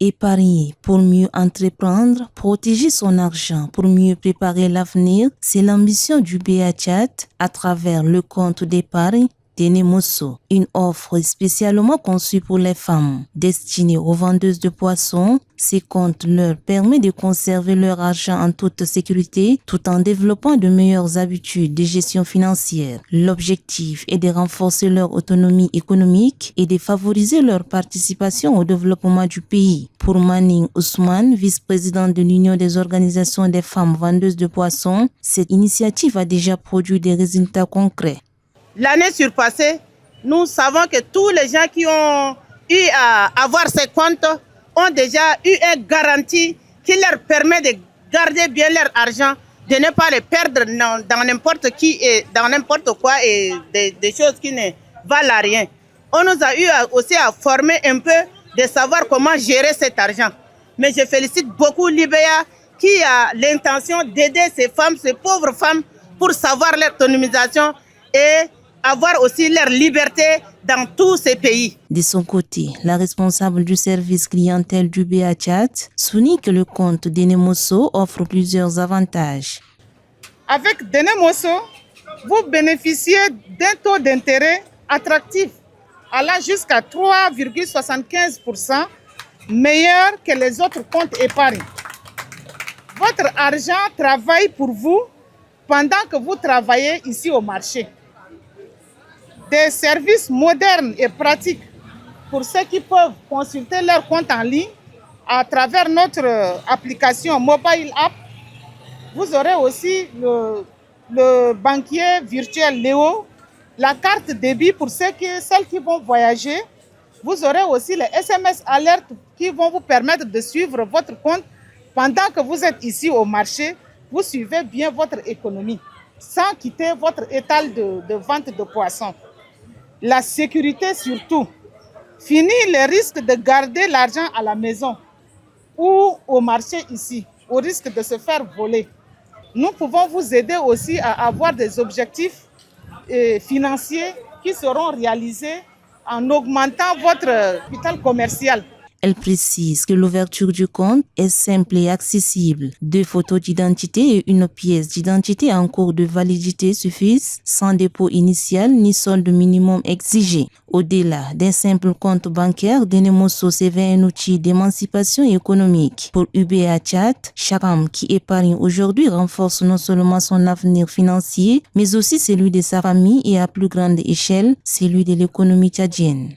Épargner pour mieux entreprendre, protéger son argent pour mieux préparer l'avenir, c'est l'ambition d'UBA Tchad à travers le compte d'épargne Denemosso, une offre spécialement conçue pour les femmes. Destinée aux vendeuses de poissons, ces comptes leur permettent de conserver leur argent en toute sécurité tout en développant de meilleures habitudes de gestion financière. L'objectif est de renforcer leur autonomie économique et de favoriser leur participation au développement du pays. Pour Manning Ousmane, vice-présidente de l'Union des organisations des femmes vendeuses de poissons, cette initiative a déjà produit des résultats concrets. L'année surpassée, nous savons que tous les gens qui ont eu à avoir ces comptes ont déjà eu une garantie qui leur permet de garder bien leur argent, de ne pas le perdre dans n'importe qui et dans n'importe quoi et des choses qui ne valent rien. On nous a eu aussi à former un peu de savoir comment gérer cet argent. Mais je félicite beaucoup l'IBA qui a l'intention d'aider ces femmes, ces pauvres femmes, pour savoir leur autonomisation et avoir aussi leur liberté dans tous ces pays. De son côté, la responsable du service clientèle d'UBA Tchad souligne que le compte Denemosso offre plusieurs avantages. Avec Denemosso, vous bénéficiez d'un taux d'intérêt attractif allant jusqu'à 3,75%, meilleur que les autres comptes épargne. Votre argent travaille pour vous pendant que vous travaillez ici au marché. Des services modernes et pratiques pour ceux qui peuvent consulter leur compte en ligne à travers notre application mobile app. Vous aurez aussi le banquier virtuel Léo, la carte débit pour celles qui vont voyager. Vous aurez aussi les SMS alerte qui vont vous permettre de suivre votre compte pendant que vous êtes ici au marché. Vous suivez bien votre économie sans quitter votre étal de vente de poissons. La sécurité surtout. Fini le risque de garder l'argent à la maison ou au marché ici, au risque de se faire voler. Nous pouvons vous aider aussi à avoir des objectifs financiers qui seront réalisés en augmentant votre capital commercial. Elle précise que l'ouverture du compte est simple et accessible. 2 photos d'identité et une pièce d'identité en cours de validité suffisent, sans dépôt initial ni solde minimum exigé. Au-delà d'un simple compte bancaire, Denemosso s'éveille un outil d'émancipation économique. Pour UBA Tchad, chaque femme qui épargne aujourd'hui renforce non seulement son avenir financier, mais aussi celui de sa famille et à plus grande échelle, celui de l'économie tchadienne.